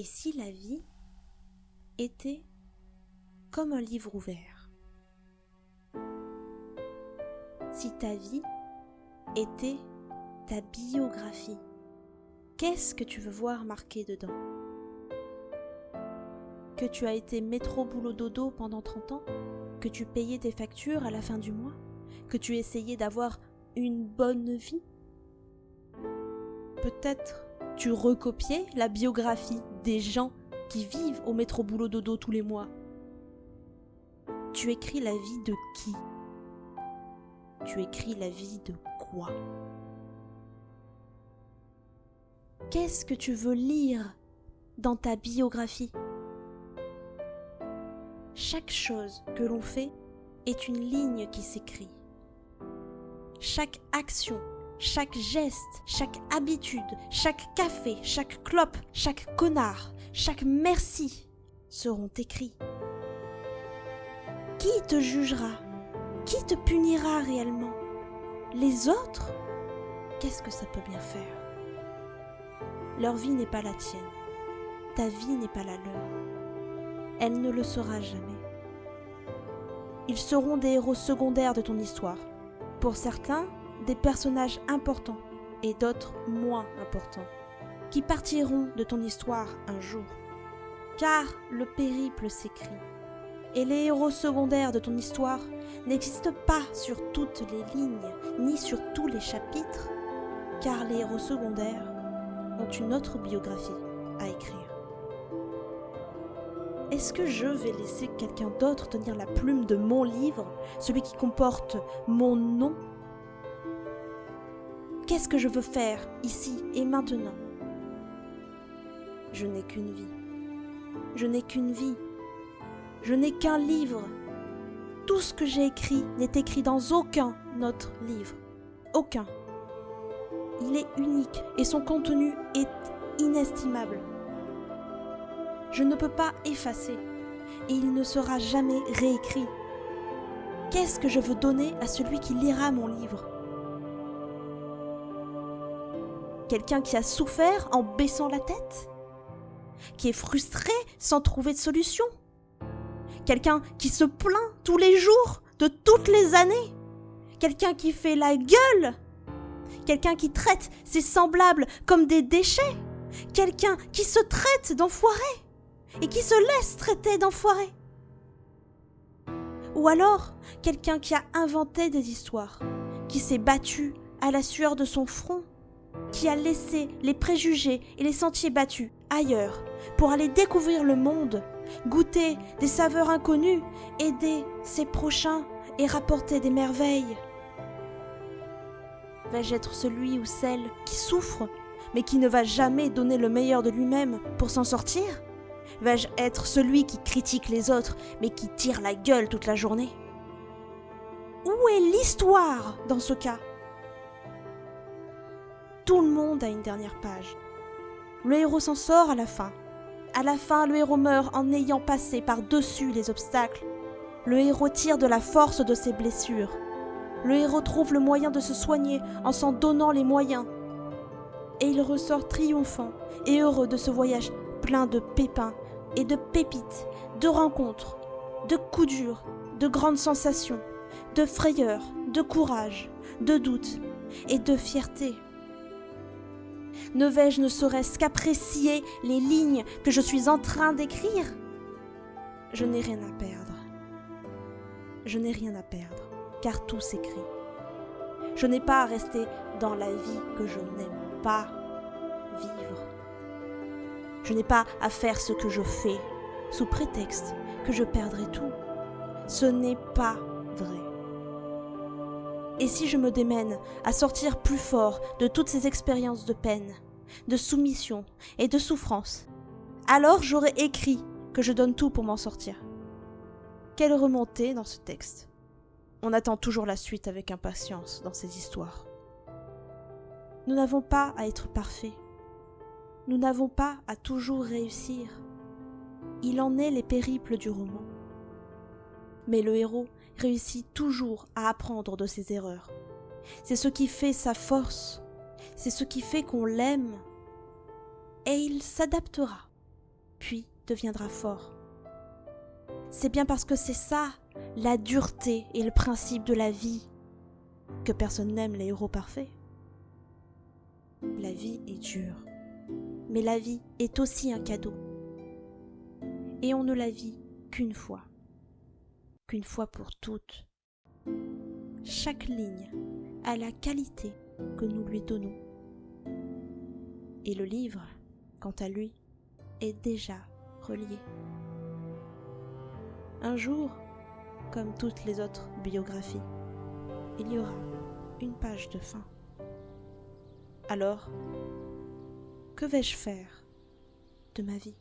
Et si la vie était comme un livre ouvert? Si ta vie était ta biographie, qu'est-ce que tu veux voir marqué dedans? Que tu as été métro boulot dodo pendant 30 ans? Que tu payais tes factures à la fin du mois? Que tu essayais d'avoir une bonne vie? Peut-être tu recopiais la biographie des gens qui vivent au métro boulot dodo tous les mois. Tu écris la vie de qui? Tu écris la vie de quoi? Qu'est-ce que tu veux lire dans ta biographie? Chaque chose que l'on fait est une ligne qui s'écrit. Chaque action, chaque geste, chaque habitude, chaque café, chaque clope, chaque connard, chaque merci seront écrits. Qui te jugera? Qui te punira réellement? Les autres? Qu'est-ce que ça peut bien faire? Leur vie n'est pas la tienne. Ta vie n'est pas la leur. Elle ne le sera jamais. Ils seront des héros secondaires de ton histoire. Pour certains, des personnages importants et d'autres moins importants, qui partiront de ton histoire un jour. Car le périple s'écrit. Et les héros secondaires de ton histoire n'existent pas sur toutes les lignes, ni sur tous les chapitres, car les héros secondaires ont une autre biographie à écrire. Est-ce que je vais laisser quelqu'un d'autre tenir la plume de mon livre, celui qui comporte mon nom? Qu'est-ce que je veux faire ici et maintenant? Je n'ai qu'une vie. Je n'ai qu'une vie. Je n'ai qu'un livre. Tout ce que j'ai écrit n'est écrit dans aucun autre livre. Aucun. Il est unique et son contenu est inestimable. Je ne peux pas effacer et il ne sera jamais réécrit. Qu'est-ce que je veux donner à celui qui lira mon livre? Quelqu'un qui a souffert en baissant la tête? Qui est frustré sans trouver de solution? Quelqu'un qui se plaint tous les jours de toutes les années? Quelqu'un qui fait la gueule? Quelqu'un qui traite ses semblables comme des déchets? Quelqu'un qui se traite d'enfoiré et qui se laisse traiter d'enfoiré? Ou alors quelqu'un qui a inventé des histoires, qui s'est battu à la sueur de son front, qui a laissé les préjugés et les sentiers battus ailleurs pour aller découvrir le monde, goûter des saveurs inconnues, aider ses prochains et rapporter des merveilles. Vais-je être celui ou celle qui souffre, mais qui ne va jamais donner le meilleur de lui-même pour s'en sortir? Vais-je être celui qui critique les autres, mais qui tire la gueule toute la journée? Où est l'histoire dans ce cas? Tout le monde a une dernière page. Le héros s'en sort à la fin. À la fin, le héros meurt en ayant passé par-dessus les obstacles. Le héros tire de la force de ses blessures. Le héros trouve le moyen de se soigner en s'en donnant les moyens. Et il ressort triomphant et heureux de ce voyage plein de pépins et de pépites, de rencontres, de coups durs, de grandes sensations, de frayeur, de courage, de doute et de fierté. Ne vais-je ne serait-ce qu'apprécier les lignes que je suis en train d'écrire? Je n'ai rien à perdre. Je n'ai rien à perdre, car tout s'écrit. Je n'ai pas à rester dans la vie que je n'aime pas vivre. Je n'ai pas à faire ce que je fais, sous prétexte que je perdrai tout. Ce n'est pas vrai. Et si je me démène à sortir plus fort de toutes ces expériences de peine, de soumission et de souffrance, alors j'aurai écrit que je donne tout pour m'en sortir. Quelle remontée dans ce texte. On attend toujours la suite avec impatience dans ces histoires. Nous n'avons pas à être parfaits. Nous n'avons pas à toujours réussir. Il en est les périples du roman. Mais le héros réussit toujours à apprendre de ses erreurs. C'est ce qui fait sa force, c'est ce qui fait qu'on l'aime. Et il s'adaptera. puis deviendra fort. C'est bien parce que c'est ça, la dureté et le principe de la vie, que personne n'aime les héros parfaits. La vie est dure, mais la vie est aussi un cadeau. Et on ne la vit qu'une fois pour toutes. Chaque ligne a la qualité que nous lui donnons. Et le livre, quant à lui, est déjà relié. Un jour, comme toutes les autres biographies, il y aura une page de fin. Alors, que vais-je faire de ma vie ?